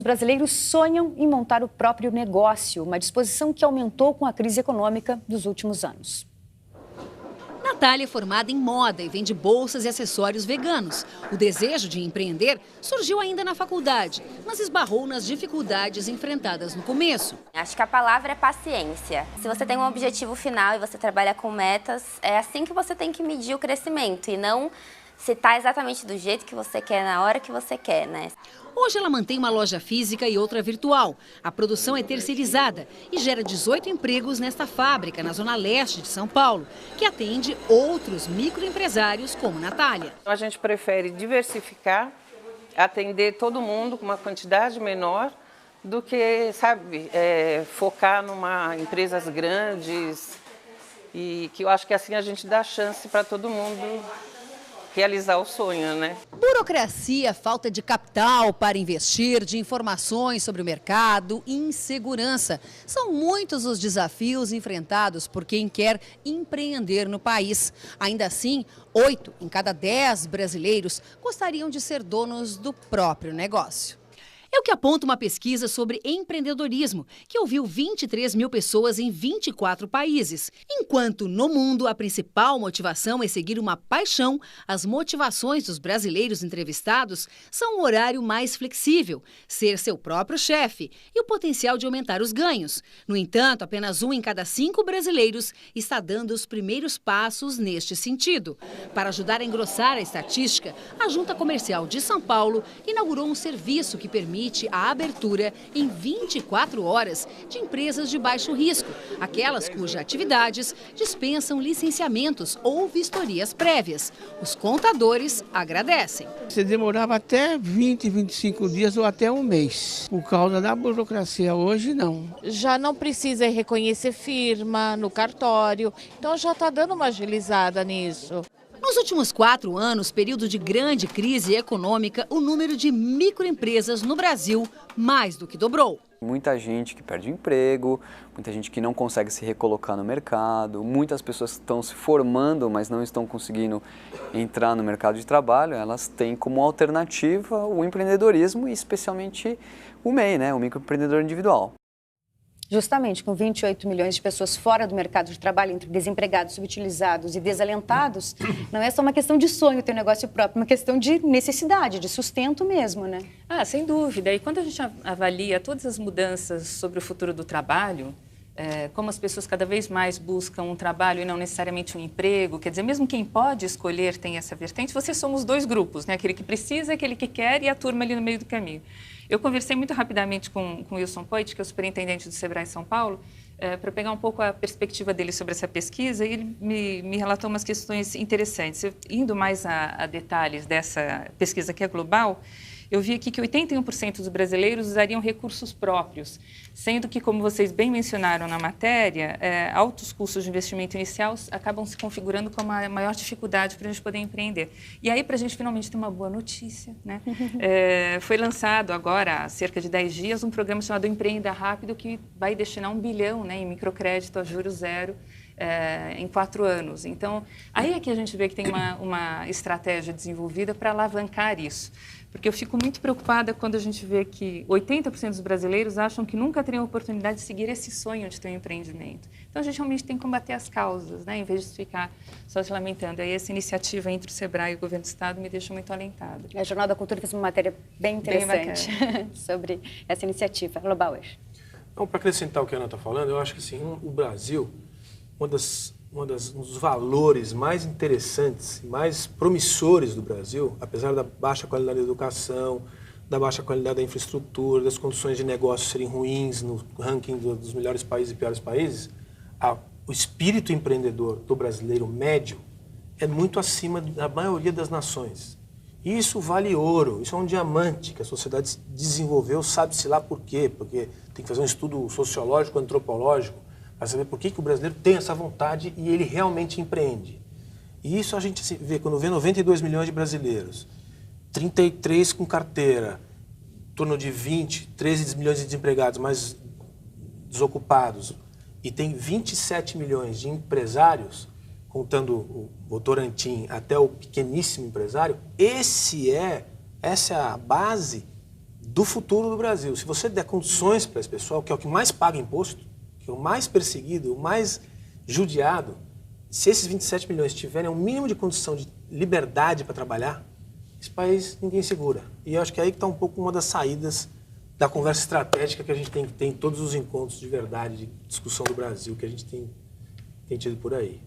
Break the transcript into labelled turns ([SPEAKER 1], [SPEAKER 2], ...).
[SPEAKER 1] Os brasileiros sonham em montar o próprio negócio, uma disposição que aumentou com a crise econômica dos últimos anos.
[SPEAKER 2] Natália é formada em moda e vende bolsas e acessórios veganos. O desejo de empreender surgiu ainda na faculdade, mas esbarrou nas dificuldades enfrentadas no começo.
[SPEAKER 3] Acho que a palavra é paciência. Se você tem um objetivo final e você trabalha com metas, é assim que você tem que medir o crescimento e não se está exatamente do jeito que você quer, na hora que você quer, né?
[SPEAKER 2] Hoje ela mantém uma loja física e outra virtual. A produção é terceirizada e gera 18 empregos nesta fábrica, na zona leste de São Paulo, que atende outros microempresários como Natália.
[SPEAKER 4] A gente prefere diversificar, atender todo mundo com uma quantidade menor do que, sabe, focar em empresas grandes e que eu acho que assim a gente dá chance para todo mundo realizar o sonho, né?
[SPEAKER 2] Burocracia, falta de capital para investir, de informações sobre o mercado, insegurança. São muitos os desafios enfrentados por quem quer empreender no país. Ainda assim, 8 em cada 10 brasileiros gostariam de ser donos do próprio negócio. É o que aponta uma pesquisa sobre empreendedorismo, que ouviu 23 mil pessoas em 24 países. Enquanto no mundo a principal motivação é seguir uma paixão, as motivações dos brasileiros entrevistados são um horário mais flexível, ser seu próprio chefe e o potencial de aumentar os ganhos. No entanto, apenas 1 em cada 5 brasileiros está dando os primeiros passos neste sentido. Para ajudar a engrossar a estatística, a Junta Comercial de São Paulo inaugurou um serviço que permite a abertura em 24 horas de empresas de baixo risco, aquelas cujas atividades dispensam licenciamentos ou vistorias prévias. Os contadores agradecem.
[SPEAKER 5] Você demorava até 20, 25 dias ou até um mês. Por causa da burocracia, hoje não.
[SPEAKER 6] Já não precisa reconhecer firma no cartório, então já está dando uma agilizada nisso.
[SPEAKER 2] Nos últimos 4 anos, período de grande crise econômica, o número de microempresas no Brasil mais do que dobrou.
[SPEAKER 7] Muita gente que perde emprego, muita gente que não consegue se recolocar no mercado, muitas pessoas que estão se formando, mas não estão conseguindo entrar no mercado de trabalho, elas têm como alternativa o empreendedorismo e especialmente o MEI, né, o microempreendedor individual.
[SPEAKER 1] Justamente, com 28 milhões de pessoas fora do mercado de trabalho, entre desempregados, subutilizados e desalentados, não é só uma questão de sonho ter um negócio próprio, é uma questão de necessidade, de sustento mesmo, né?
[SPEAKER 8] Sem dúvida. E quando a gente avalia todas as mudanças sobre o futuro do trabalho, como as pessoas cada vez mais buscam um trabalho e não necessariamente um emprego, quer dizer, mesmo quem pode escolher tem essa vertente, vocês somos 2 grupos, né? Aquele que precisa, aquele que quer e a turma ali no meio do caminho. Eu conversei muito rapidamente com o Wilson Poit, que é o superintendente do Sebrae São Paulo, para pegar um pouco a perspectiva dele sobre essa pesquisa, e ele me relatou umas questões interessantes. Indo mais a detalhes dessa pesquisa que é global, eu vi aqui que 81% dos brasileiros usariam recursos próprios, sendo que, como vocês bem mencionaram na matéria, altos custos de investimento inicial acabam se configurando como a maior dificuldade para a gente poder empreender. E aí, para a gente finalmente ter uma boa notícia, né? Foi lançado agora, há cerca de 10 dias, um programa chamado Empreenda Rápido, que vai destinar 1 bilhão, né, em microcrédito a juros zero, em 4 anos. Então, aí é que a gente vê que tem uma estratégia desenvolvida para alavancar isso. Porque eu fico muito preocupada quando a gente vê que 80% dos brasileiros acham que nunca teriam a oportunidade de seguir esse sonho de ter um empreendimento. Então, a gente realmente tem que combater as causas, né, em vez de ficar só se lamentando. Aí, essa iniciativa entre o Sebrae e o Governo do Estado me deixa muito alentada.
[SPEAKER 1] A Jornal da Cultura fez uma matéria bem interessante sobre essa iniciativa. Alô, Bauer.
[SPEAKER 9] Para acrescentar o que a Ana está falando, eu acho que assim, o Brasil, um dos valores mais interessantes, mais promissores do Brasil, apesar da baixa qualidade da educação, da baixa qualidade da infraestrutura, das condições de negócio serem ruins no ranking dos melhores países e piores países, o espírito empreendedor do brasileiro médio é muito acima da maioria das nações. E isso vale ouro, isso é um diamante que a sociedade desenvolveu, sabe-se lá por quê, porque tem que fazer um estudo sociológico, antropológico, para saber por que o brasileiro tem essa vontade e ele realmente empreende. E isso a gente vê quando vê 92 milhões de brasileiros, 33 com carteira, em torno de 20, 13 milhões de desempregados, mais desocupados, e tem 27 milhões de empresários, contando o Votorantim até o pequeníssimo empresário, essa é a base do futuro do Brasil. Se você der condições para esse pessoal, que é o que mais paga imposto, que é o mais perseguido, o mais judiado, se esses 27 milhões tiverem um mínimo de condição de liberdade para trabalhar, esse país ninguém segura. E eu acho que é aí que está um pouco uma das saídas da conversa estratégica que a gente tem que ter em todos os encontros de verdade, de discussão do Brasil, que a gente tem tido por aí.